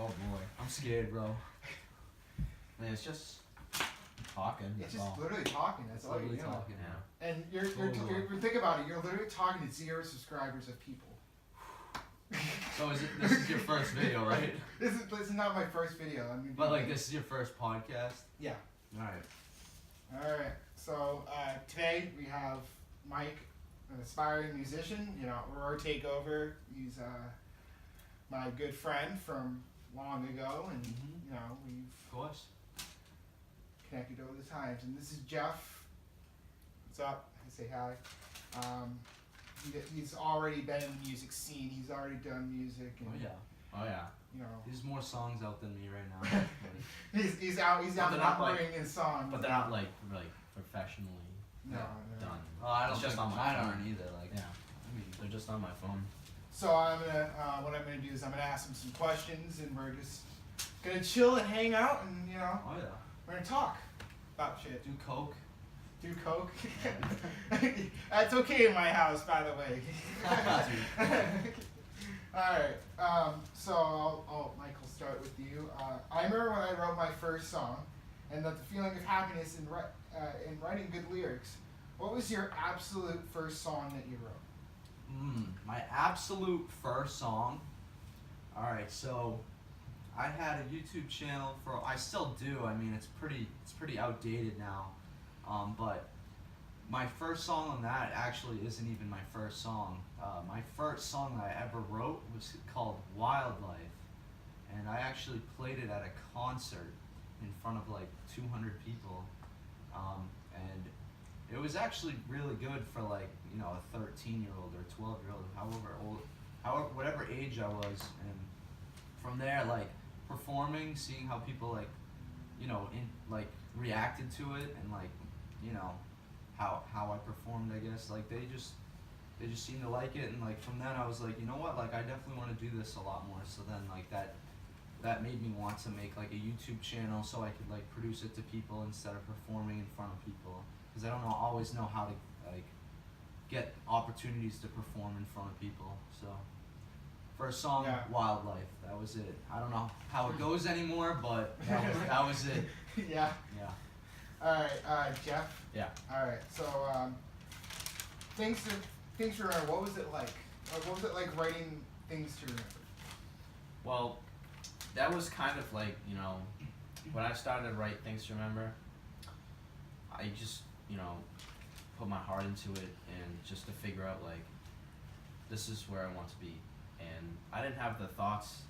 Oh boy, I'm scared, bro. I mean, it's just talking. It's just literally talking. That's all you're doing. Talking, yeah. And you're think about it. You're literally talking to 0 subscribers of people. So this is your first video, right? This is not my first video. But like this is your first podcast? Yeah. Alright. So today we have Mike, an aspiring musician, Aurora Takeover. He's my good friend from long ago, and we've of course connected over the times. And this is Jeff. What's up? I say hi. He's already been in the music scene. He's already done music. And, Oh yeah. There's more songs out than me right now. he's out bringing songs. But they're not like professionally done. Oh, I don't think mine aren't either. Like, yeah. I mean, they're just on my phone. So what I'm gonna do is I'm gonna ask him some questions, and we're just gonna chill and hang out, and we're gonna talk about shit. Do coke. Do coke. That's okay in my house, by the way. All right. So Mike, will start with you. I remember when I wrote my first song, and that the feeling of happiness in writing good lyrics. What was your absolute first song that you wrote? My absolute first song. All right, so I had a YouTube channel I still do. I mean, it's pretty outdated now. But my first song on that actually isn't even my first song. My first song that I ever wrote was called Wildlife, and I actually played it at a concert in front of like 200 people, and it was actually really good for like a 13-year-old or 12-year-old, whatever age I was, and from there like performing, seeing how people reacted to it, and how I performed, I guess, like they just seemed to like it, and like from then I was like, you know what, like I definitely want to do this a lot more. So then like that made me want to make like a YouTube channel so I could like produce it to people instead of performing in front of people, because I don't always know how to like get opportunities to perform in front of people. So first song, Wildlife, that was it. I don't know how it goes anymore, but that was it. Yeah. All right, Jeff. Yeah. All right. So, things to remember. What was it like? What was it like writing things to remember? Well, that was kind of like when I started to write things to remember. I just put my heart into it, and just to figure out like this is where I want to be, and I didn't have the thoughts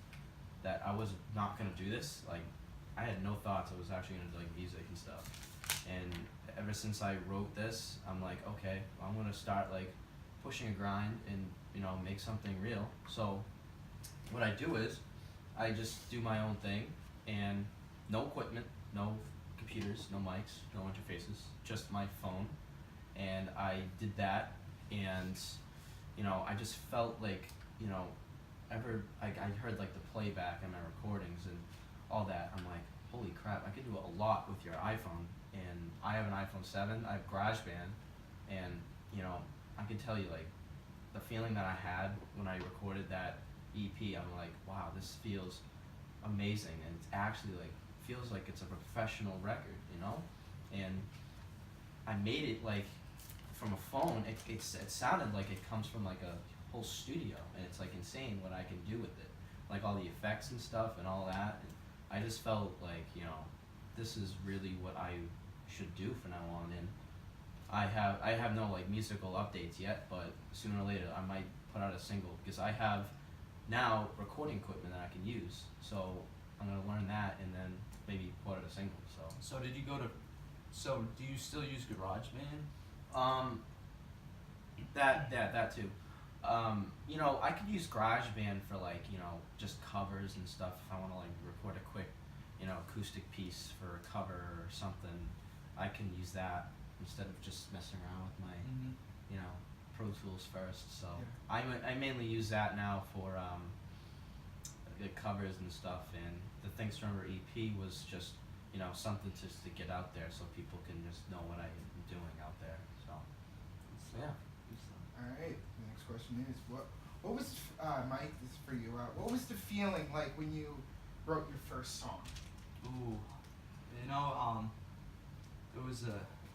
that I was not gonna do this. Like I had no thoughts I was actually gonna do like music and stuff. And ever since I wrote this, I'm like, okay, I'm gonna start like pushing a grind and make something real. So what I do is I just do my own thing, and no equipment, no computers, no mics, no interfaces, just my phone. And I did that, and I just felt like I heard like the playback in my recordings and all that. I'm like, holy crap, I could do a lot with your iPhone. And I have an iPhone 7, I have GarageBand, and I can tell you like the feeling that I had when I recorded that EP. I'm like, wow, this feels amazing, and it's actually like feels like it's a professional record, and I made it like from a phone. It sounded like it comes from like a whole studio, and it's like insane what I can do with it, like all the effects and stuff and all that. And I just felt like this is really what I should do from now on. And I have no like musical updates yet, but sooner or later I might put out a single, because I have now recording equipment that I can use. So I'm gonna learn that and then maybe put out a single. So do you still use GarageBand? That too. I could use GarageBand for like just covers and stuff. If I want to like record a quick acoustic piece for a cover or something, I can use that instead of just messing around with my Pro Tools first. So I mainly use that now for the covers and stuff. And the Things to Remember EP was just something just to get out there so people can just know what I'm doing out there. So yeah. All right. The next question is what was Mike? This is for you. What was the feeling like when you wrote your first song? Ooh, you know, it was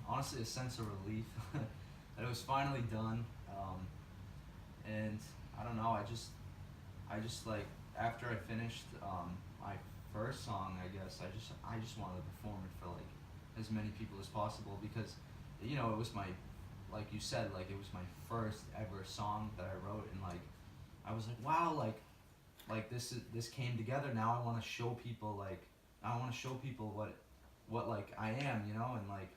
honestly a sense of relief that it was finally done. And I don't know, I just like after I finished my first song, I guess I just wanted to perform it for like as many people as possible because, you know, it was my, like you said, like it was my first ever song that I wrote, and like I was like, wow, like this came together. Now I want to show people what like I am, you know, and like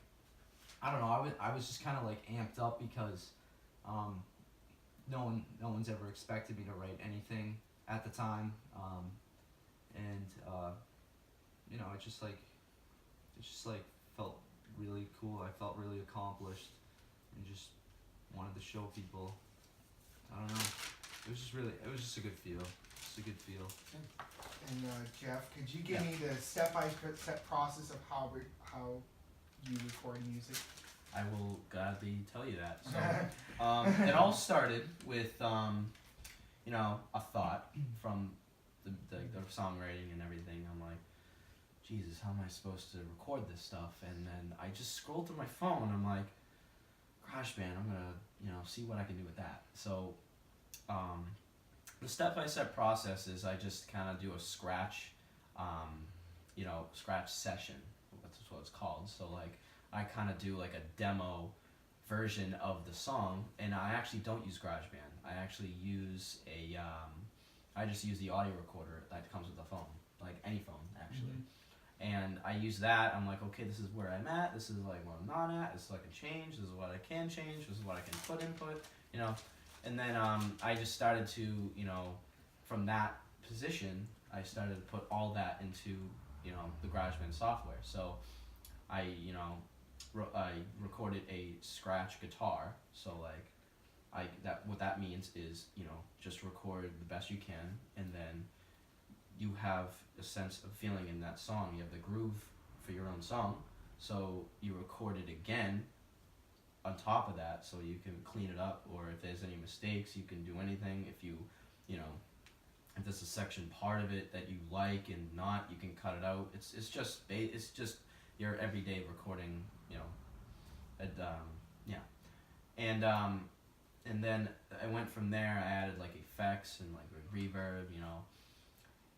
I don't know, I was just kind of like amped up because no one's ever expected me to write anything at the time, and you know, it just like felt really cool. I felt really accomplished, and just wanted to show people. I don't know. It was just a good feel. Just a good feel. And Jeff, could you give Yeah. me the step-by-step process of how you record music? I will gladly tell you that. So, it all started with, you know, a thought from the songwriting and everything. I'm like, Jesus, how am I supposed to record this stuff? And then I just scrolled through my phone. I'm like, GarageBand, I'm gonna, you know, see what I can do with that. So, the step-by-step process is I just kind of do a scratch, you know, scratch session. That's what it's called. So like, I kind of do like a demo version of the song, and I actually don't use GarageBand. I actually use I just use the audio recorder that comes with the phone, like any phone actually. And I use that. I'm like, okay, this is where I'm at. This is like where I'm not at. This is what I can change. This is what I can change. This is what I can put input. You know, and then I just started to, you know, from that position, I started to put all that into, you know, the GarageBand software. So I, you know, I recorded a scratch guitar. So like, what that means is, you know, just record the best you can, and then you have a sense of feeling in that song. You have the groove for your own song, so you record it again on top of that, so you can clean it up, or if there's any mistakes, you can do anything. If you know, if there's a section part of it that you like and not, you can cut it out. It's just your everyday recording, you know. And yeah, and then I went from there. I added like effects and like reverb, you know.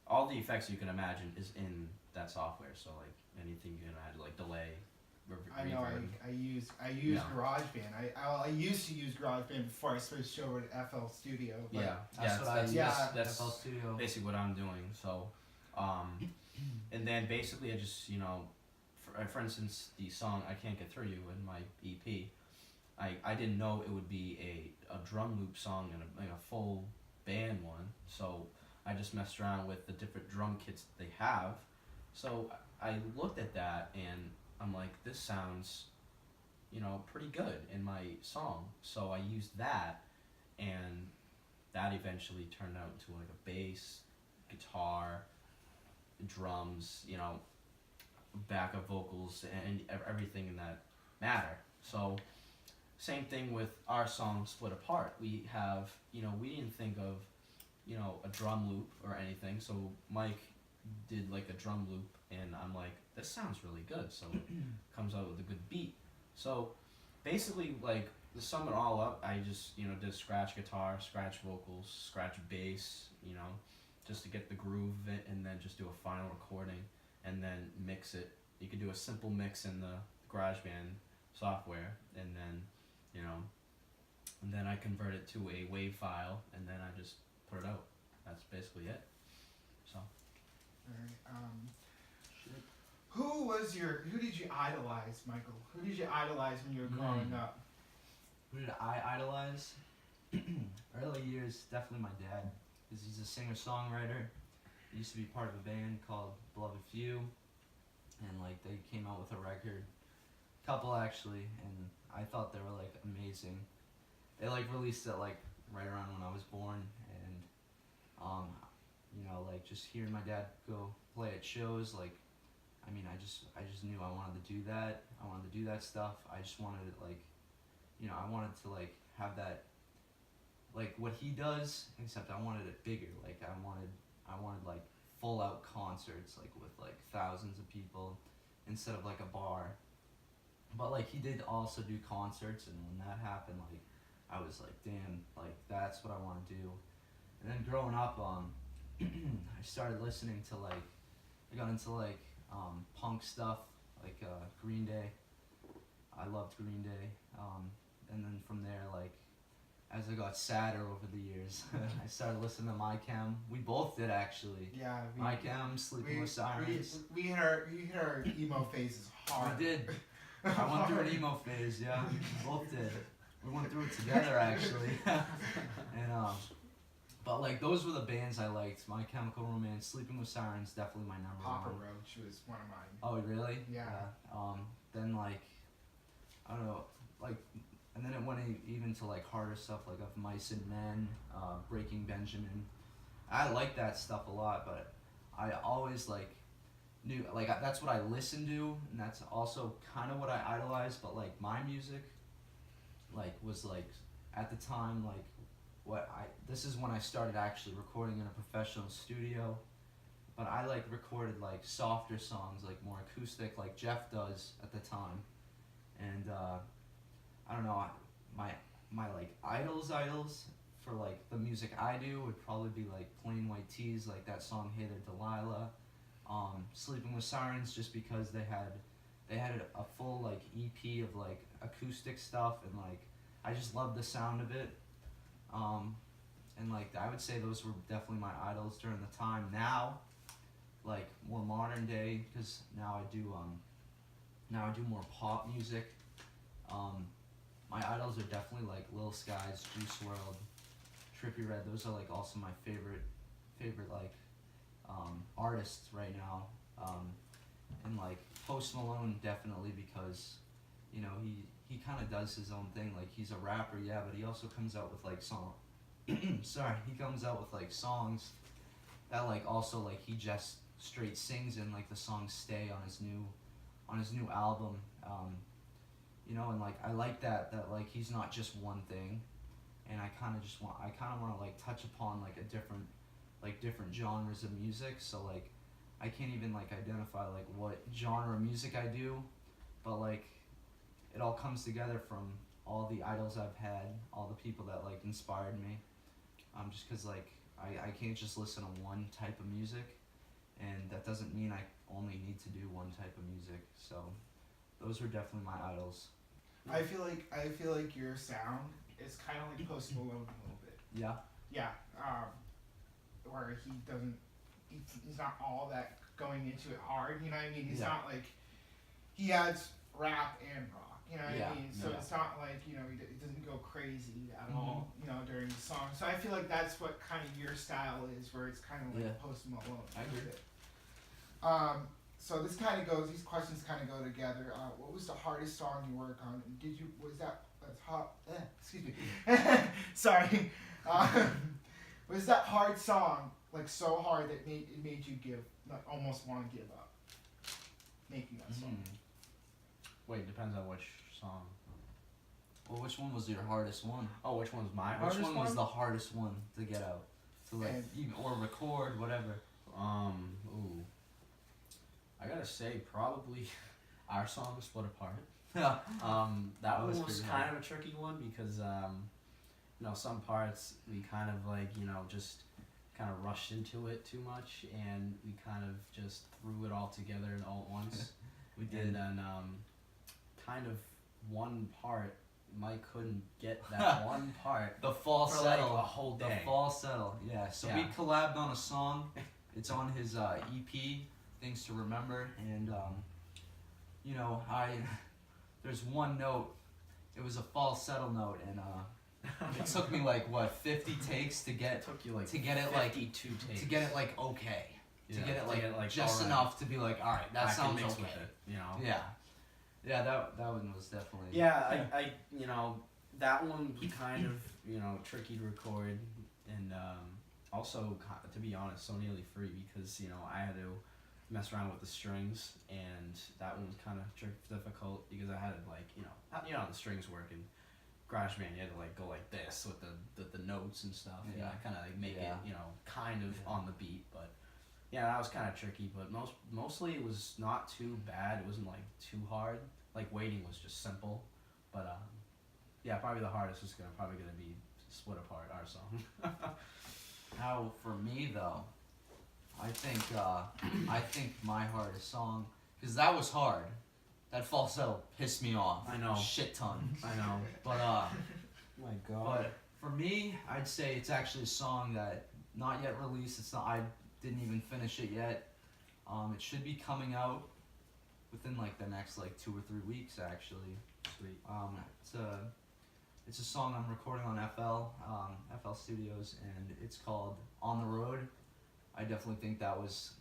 All the effects you can imagine is in that software. So like anything you can add, like delay, I know. reverb. I use Yeah. GarageBand. I used to use GarageBand before I switched over to FL Studio. But Yeah, That's what I use. that's FL Studio. basically what I'm doing. So, and then basically I just, you know, for instance, the song "I Can't Get Through You" in my EP, I didn't know it would be a drum loop song and like a full band one. So I just messed around with the different drum kits that they have. So I looked at that and I'm like, this sounds, you know, pretty good in my song. So I used that, and that eventually turned out into like a bass, guitar, drums, you know, backup vocals, and everything in that matter. So same thing with our song "Split Apart." We have, you know, we didn't think of, you know, a drum loop or anything. So Mike did like a drum loop, and I'm like, this sounds really good. So it comes out with a good beat. So basically, like, to sum it all up, I just, you know, did scratch guitar, scratch vocals, scratch bass, you know, just to get the groove of it, and then just do a final recording, and then mix it. You could do a simple mix in the GarageBand software, and then, you know, and then I convert it to a WAV file, and then I just put it out. That's basically it. So. Alright, who did you idolize, Michael? Who did you idolize when you were growing up? Who did I idolize? Early years, definitely my dad, because he's a singer-songwriter. He used to be part of a band called Beloved Few, and like they came out with a record, couple actually, and I thought they were like amazing. They like released it like right around when I was born, and you know, like just hearing my dad go play at shows, like, I mean, I just knew I wanted to do that. I wanted to do that stuff. I just wanted it, like, you know, I wanted to like have that, like what he does, except I wanted it bigger. Like I wanted like full out concerts like with like thousands of people instead of like a bar. But like he did also do concerts, and when that happened, like I was like, damn, like that's what I want to do. And then growing up, I started listening to like, I got into like punk stuff, like Green Day. I loved Green Day. And then from there, like, as I got sadder over the years, I started listening to My Chem. We both did, actually. Yeah. My Chem, Sleeping with Sirens. We hit our emo phases hard. We did. I went through an emo phase, yeah. We both did. We went through it together, actually. And but like those were the bands I liked. My Chemical Romance, Sleeping with Sirens, definitely my number Papa one. Roach was one of mine. Oh, really? Yeah. Then like, I don't know, like, and then it went even to like harder stuff like of Mice and Men, Breaking Benjamin. I like that stuff a lot, but I always like knew like that's what I listened to, and that's also kind of what I idolized. But like my music, like was like at the time like this is when I started actually recording in a professional studio. But I like recorded like softer songs, like more acoustic, like Jeff does at the time. And I don't know, my like idols for like the music I do would probably be like Plain White Tees, like that song Hey There Delilah, Sleeping with Sirens, just because they had a full like EP of like acoustic stuff, and like I just loved the sound of it. And like I would say those were definitely my idols during the time. Now, like more modern day, because now I do more pop music. My idols are definitely like Lil Skies, Juice WRLD, Trippie Redd. Those are like also my favorite like artists right now. And like Post Malone definitely, because you know he kind of does his own thing. Like he's a rapper, yeah, but he also comes out with like he comes out with like songs that like also like he just straight sings in, like the song Stay on his new album. You know, and like I like that like he's not just one thing, and I kind of want to like touch upon like different genres of music. So like I can't even like identify like what genre of music I do, but like it all comes together from all the idols I've had, all the people that like inspired me. Just because like I can't just listen to one type of music, and that doesn't mean I only need to do one type of music. So those were definitely my idols. I feel like your sound is kind of like Post Malone a little bit. Yeah. Yeah. Where he's not all that going into it hard. You know what I mean? He's not like, he adds rap and rock. You know what I mean? So it's not like, you know, he doesn't go crazy at all, you know, during the song. So I feel like that's what kind of your style is, where it's kind of like Post Malone. I agree. So this kind of goes, these questions kind of go together. What was the hardest song you worked on? That's hot, excuse me. Sorry. Was that hard song, like so hard that it made you almost want to give up making that song? Wait, depends on which song. Well, which one was your hardest one? Oh, which one's my hardest one? Which one was the hardest one to get out? To like, even, or record, whatever. Ooh. I gotta say, probably our song, Split Apart. Yeah. That was kind of a tricky one because, you know, some parts we kind of like, you know, just kind of rushed into it too much, and we kind of just threw it all together all at once. We did. And then, kind of one part, Mike couldn't get that one part. The falsetto. For like a whole day. The falsetto, yeah. So we collabed on a song. It's on his EP, Things to Remember, and you know, there's one note. It was a falsetto note, and it took me like what 50 takes to get takes. To get it like okay. Yeah, to get it like just right. enough to be like, all right, that sounds mix okay. with it, you know. Yeah, that one was definitely. Yeah, I you know, that one was kind of, you know, tricky to record, and also, to be honest, so nearly free, because, you know, I had to mess around with the strings, and that one was kind of difficult because I had to, like, you know how the strings work in GarageBand. You had to like go like this with the notes and stuff. Yeah. Kind of like make it, you know, kind of on the beat, but Yeah, that was kind of tricky, but mostly it was not too bad. It wasn't like too hard. Like waiting was just simple, but yeah, probably the hardest is probably gonna be Split Apart, our song. Now, for me though, I think my hardest song, because that was hard. That falsetto pissed me off. I know. A shit ton. I know. But My God. but for me, I'd say it's actually a song that not yet released. It's not. I didn't even finish it yet. It should be coming out within like the next like 2 or 3 weeks actually. Sweet. It's a song I'm recording on FL Studios, and it's called On the Road. I definitely think that one's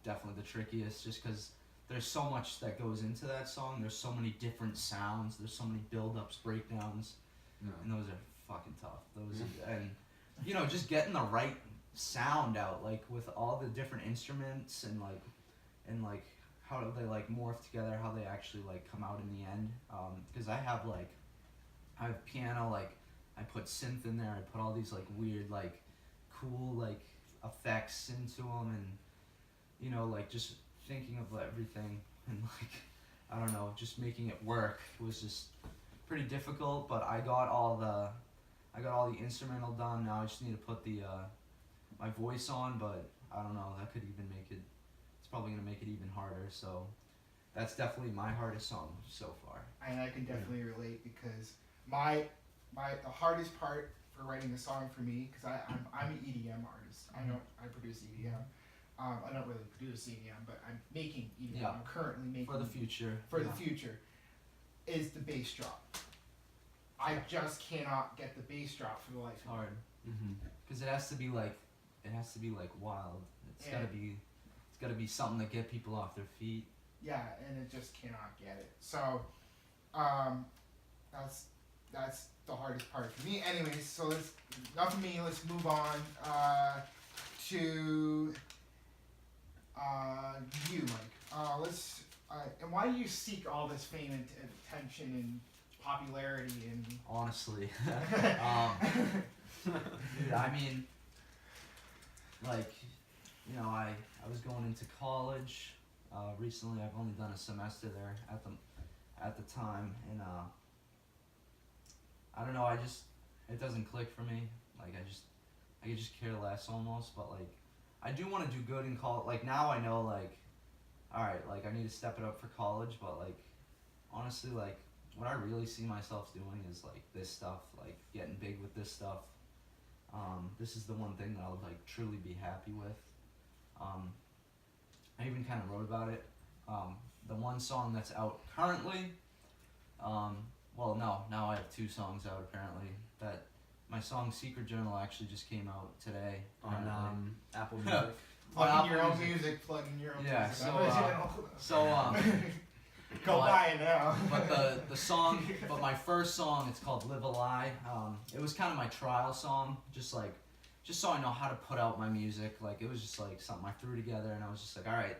definitely the trickiest, just because there's so much that goes into that song. There's so many different sounds. There's so many build-ups, breakdowns, and those are fucking tough. And just getting the right sound out, like with all the different instruments and like how they like morph together, how they actually like come out in the end. Because I have piano, like I put synth in there. I put all these like weird like cool like effects into them, and like just thinking of everything, and like I don't know, just making it work was just pretty difficult. But I got all the instrumental done. Now I just need to put the my voice on, but I don't know, that could even make it, it's probably gonna make it even harder. So that's definitely my hardest song so far. And I can definitely relate, because the hardest part for writing a song for me, because I'm an EDM artist. I produce EDM. I don't really produce EDM, but I'm making EDM. Yeah. I'm currently making For the future. the future, is the bass drop. I just cannot get the bass drop for the life of me. Hard. Because it has to be like wild. It's gotta be something that get people off their feet. Yeah, and it just cannot get it. So, that's the hardest part for me. Anyways, so enough of me. Let's move on to you, Mike. And why do you seek all this fame and attention and popularity and? Honestly, dude, I mean, like, I was going into college recently. I've only done a semester there at the time, and I don't know. It doesn't click for me. Like I could just care less almost. But like, I do want to do good in college. Like now I know, like, all right, like I need to step it up for college. But like, honestly, like what I really see myself doing is like this stuff, like getting big with this stuff. This is the one thing that I would like truly be happy with. I even kind of wrote about it. The one song that's out currently, well, no, now I have 2 songs out apparently. That my song Secret Journal actually just came out today On Apple Music. Plugging your own music. Yeah, Go buy it now. But the song, but my first song, it's called Live a Lie. It was kind of my trial song, just so I know how to put out my music. Like it was just like something I threw together, and I was just like, all right,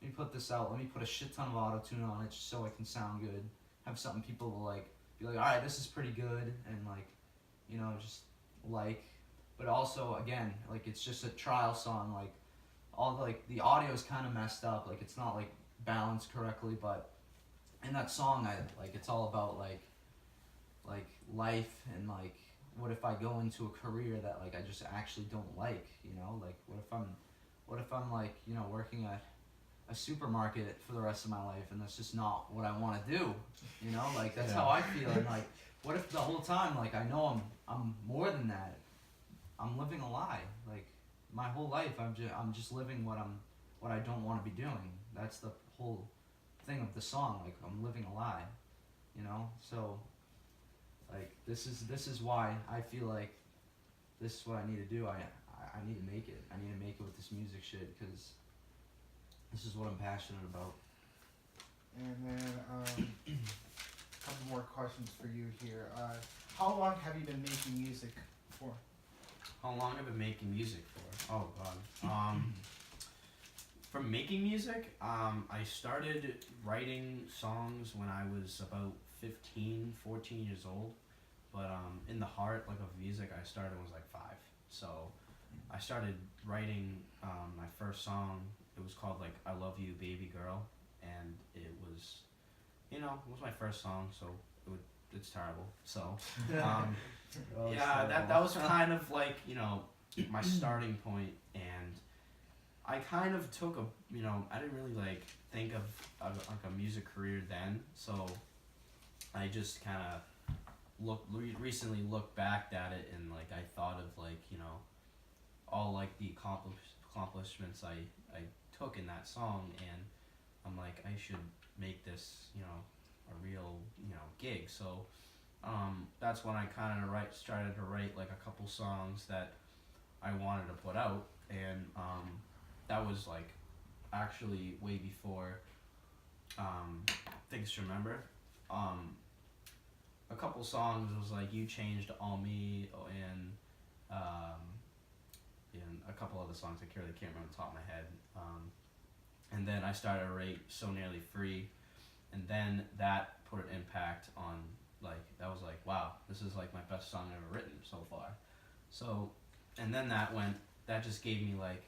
let me put this out. Let me put a shit ton of auto-tune on it just so it can sound good. Have something people will like, be like, all right, this is pretty good, and like, just like. But also, again, like it's just a trial song. Like all the audio is kind of messed up. Like it's not like balanced correctly, but in that song, it's all about like life, and like what if I go into a career that like I just actually don't like, like what if I'm like working at a supermarket for the rest of my life, and that's just not what I want to do, like that's how I feel. And like what if the whole time, like I know I'm more than that, I'm living a lie. Like my whole life I'm just living what I don't want to be doing. That's the whole thing of the song. Like I'm living a lie, so like this is why I feel like this is what I need to do. I need to make it. I need to make it with this music shit, because this is what I'm passionate about. And then a couple more questions for you here. How long have you been making music for? How long have I been making music for? Oh God. From making music, I started writing songs when I was about 15, 14 years old. But in the heart of music, I started when I was like 5. So I started writing my first song. It was called like "I Love You, Baby Girl," and it was, it was my first song, so it's terrible. So, yeah, that was kind of like my starting point, and I kind of took I didn't really like think of like a music career then, so I just kind of recently looked back at it, and like I thought of like all like the accomplishments I took in that song, and I'm like, I should make this a real gig. So that's when I kind of started to write like a couple songs that I wanted to put out, and that was like actually way before Things to Remember. A couple songs was like You Changed All Me, and a couple other songs I really can't remember off the top of my head. And then I started to write So Nearly Free, and then that put an impact on, like, that was like, wow, this is like my best song I've ever written so far. So, and then that just gave me like,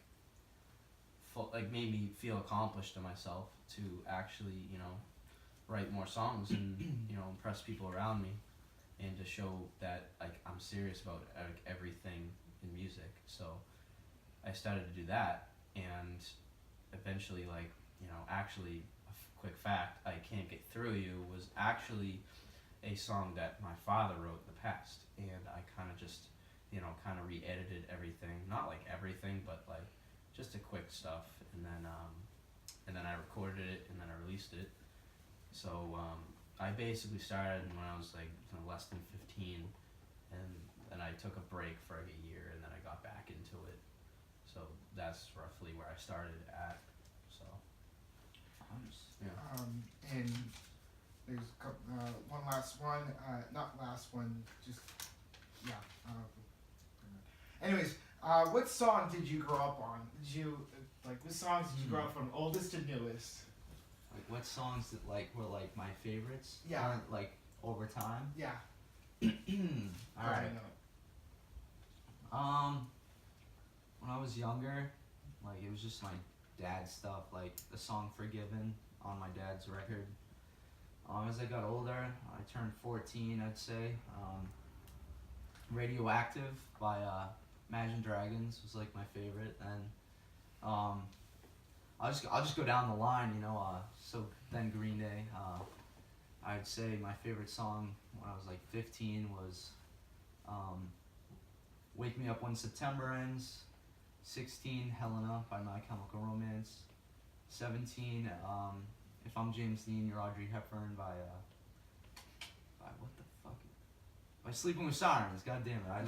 made me feel accomplished to myself to actually, write more songs and, impress people around me, and to show that like I'm serious about like everything in music. So I started to do that, and eventually, like, actually, quick fact, I Can't Get Through You was actually a song that my father wrote in the past, and I kind of just, kind of re-edited everything, not like everything, but like just the quick stuff, and then I recorded it, and then I released it. So I basically started when I was like less than 15, and then I took a break for like a year, and then I got back into it. So that's roughly where I started at. So, yeah. And there's a couple, one last one, not last one, just, yeah. Anyways, what song did you grow up on? What songs did you grow up on, oldest to newest? Like what songs that like were like my favorites? Yeah. Like over time? Yeah. Alright. When I was younger, like it was just my dad's stuff, like the song Forgiven on my dad's record. As I got older, I turned 14, I'd say. Radioactive by Imagine Dragons was like my favorite, and I'll just go down the line, so then Green Day. I'd say my favorite song when I was like 15 was Wake Me Up When September Ends, 16, Helena by My Chemical Romance, 17, If I'm James Dean, You're Audrey Hepburn by what the fuck? By Sleeping with Sirens, god damn it. I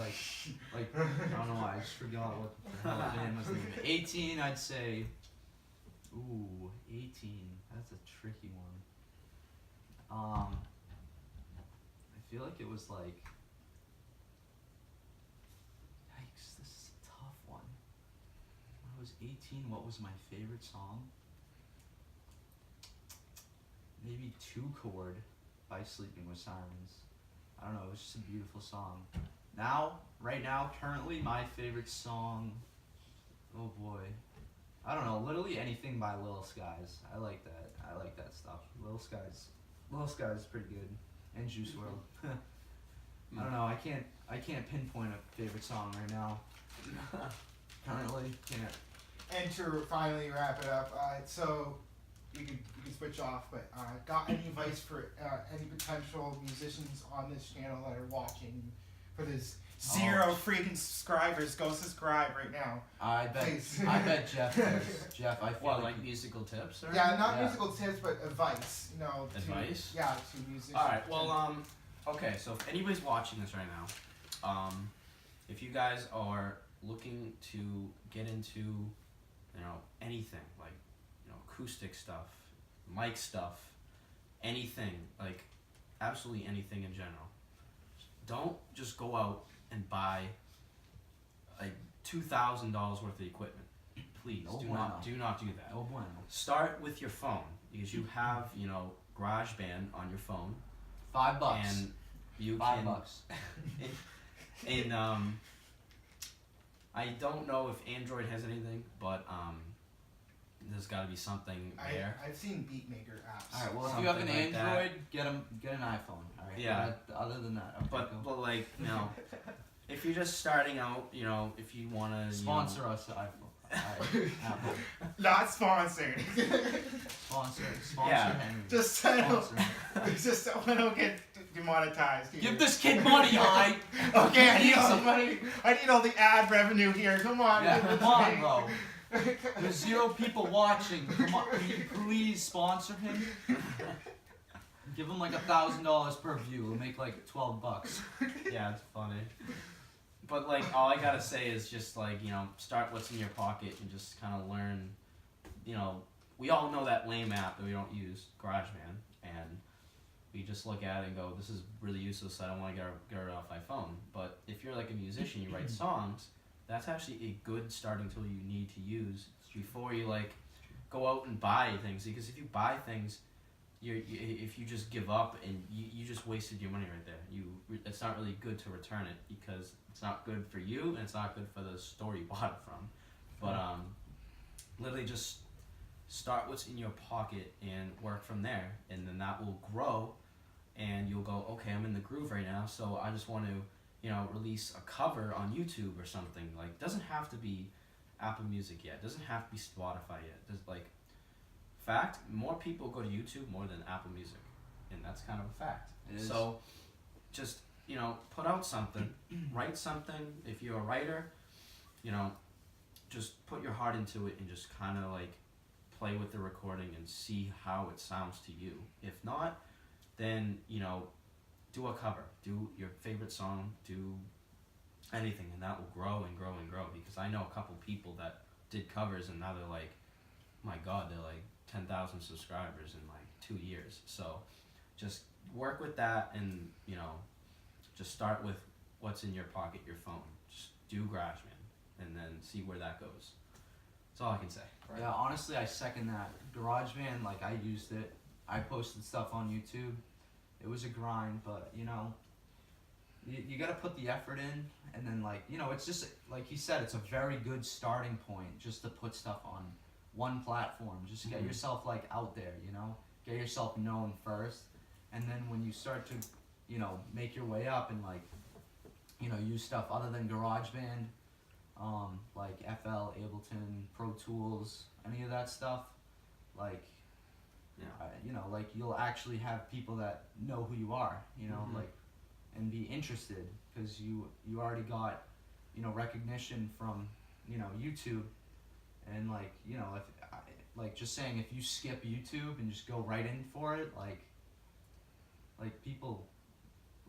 I don't know why, I just forgot what the hell the band was named. 18, I'd say, 18, that's a tricky one. I feel like it was like, yikes, this is a tough one. When I was 18, what was my favorite song? Maybe Two Chord by Sleeping with Sirens. I don't know, it was just a beautiful song. Right now, currently, my favorite song, oh boy. I don't know, literally anything by Lil Skies. I like that stuff. Lil Skies is pretty good. And Juice WRLD. I don't know, I can't pinpoint a favorite song right now. Currently, can't. And to finally wrap it up, so you can switch off, but got any advice for any potential musicians on this channel that are watching for this 0 freaking subscribers? Go subscribe right now. I bet Jeff does. Jeff, I feel like musical tips? Or yeah, not musical tips, but advice. Advice? To musicians. Alright, well, okay, so if anybody's watching this right now, if you guys are looking to get into, anything, like, acoustic stuff, mic stuff, anything, like, absolutely anything in general, don't just go out and buy like $2,000 worth of equipment. Please do not do that. No bueno. Start with your phone, because you have GarageBand on your phone. $5. And you $5. can. And I don't know if Android has anything, but there's got to be something there. I've seen beatmaker apps. All right. Well, if you have an Something like that. Android, get an iPhone. All right. Yeah. But other than that, okay, But cool. like, you know, if you're just starting out, you know, if you want to Sponsor us, iPhone. Apple. Not sponsored. Sponsor Yeah. Henry. Just so I don't, Sponsor. just so I don't get demonetized here. Give this kid money, I. Okay, I need all the some money. I need all the ad revenue here. Come on. Yeah, give it come to on, me. bro. There's 0 people watching. Come on, can you please sponsor him? Give him like $1,000 per view. We'll make like $12. Yeah, it's funny. But like, all I gotta say is just like, you know, start what's in your pocket and just kind of learn. You know, we all know that lame app that we don't use, GarageBand, and we just look at it and go, this is really useless. I don't want to get it off my phone. But if you're like a musician, you write songs. That's actually a good starting tool you need to use before you like go out and buy things. Because if you buy things, if you just give up and you just wasted your money right there. It's not really good to return it because it's not good for you and it's not good for the store you bought it from. But literally just start what's in your pocket and work from there, and then that will grow, and you'll go, okay, I'm in the groove right now, so I just want to, you know, release a cover on YouTube or something. Like, it doesn't have to be Apple Music yet. It doesn't have to be Spotify yet. There's like, fact, more people go to YouTube more than Apple Music, and that's kind of a fact. It is. So, just, you know, put out something, write something. If you're a writer, you know, just put your heart into it and just kind of like play with the recording and see how it sounds to you. If not, then, you know, do a cover, do your favorite song, do anything, and that will grow and grow and grow. Because I know a couple people that did covers and now they're like, my God, they're like 10,000 subscribers in like 2 years. So just work with that, and, you know, just start with what's in your pocket, your phone. Just do GarageBand and then see where that goes. That's all I can say. Right. Yeah, honestly, I second that. GarageBand, like, I used it. I posted stuff on YouTube. It was a grind, but, you know, you got to put the effort in, and then, like, you know, it's just, like he said, it's a very good starting point just to put stuff on one platform. Just get yourself, like, out there, you know? Get yourself known first, and then when you start to, you know, make your way up and, like, you know, use stuff other than GarageBand, like FL, Ableton, Pro Tools, any of that stuff, like, Yeah. you know, like, you'll actually have people that know who you are, you know, like, and be interested, because you already got, you know, recognition from, you know, YouTube, and, like, you know, if like, just saying, if you skip YouTube and just go right in for it, like people,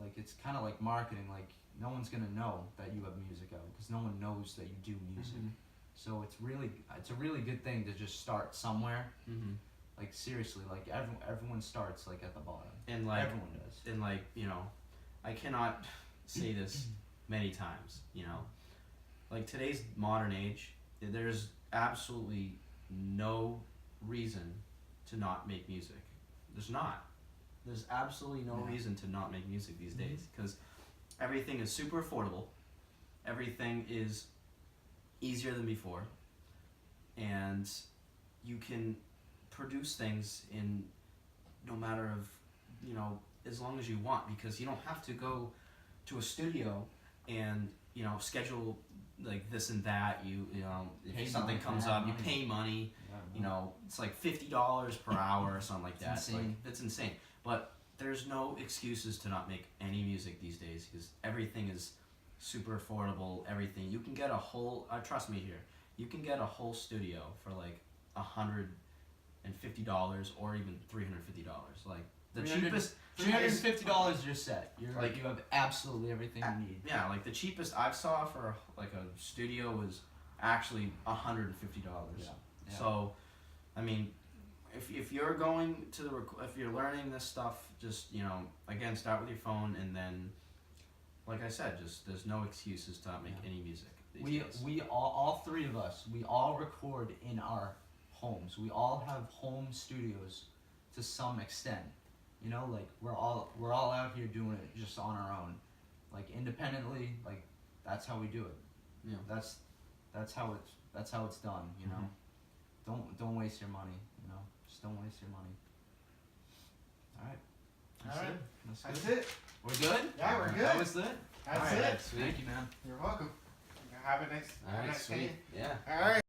like, it's kind of like marketing, like, no one's gonna know that you have music out, because no one knows that you do music. So it's a really good thing to just start somewhere. Like, seriously, like, everyone starts, like, at the bottom. And like, Everyone does. and like, you know, I cannot say this many times, you know, like, today's modern age, there's absolutely no reason to not make music. There's absolutely no reason to not make music these days, because everything is super affordable, everything is easier than before, and you can produce things in no matter of, you know, as long as you want, because you don't have to go to a studio and, you know, schedule like this and that. You know, Pay if something money, comes yeah, up, you money. pay money. Yeah, You know, it's like $50 per hour or something like It's that. insane. Like, that's insane. But there's no excuses to not make any music these days, because everything is super affordable. Everything you can get a whole. Trust me here. You can get a whole studio for like $150 or even $350. Like the cheapest. $350 you're set. You're Like, you have absolutely everything you need. Yeah, like the cheapest I saw for like a studio was actually $150. Yeah. So, I mean, if you're going to if you're learning this stuff, just, you know, again, start with your phone, and then, like I said, just there's no excuses to not make any music these days. We all three of us, we all record in our homes. We all have home studios to some extent. You know, like, we're all out here doing it just on our own, like, independently. Like, that's how we do it. Yeah. That's that's how it's done. You know, don't waste your money. You know, just don't waste your money. All right. All right. That's That's it. We're good. Yeah, we're good. That was it. That's All right, it. sweet. Thank you, man. You're welcome. Have a nice, All right, nice sweet. day. Yeah. All right.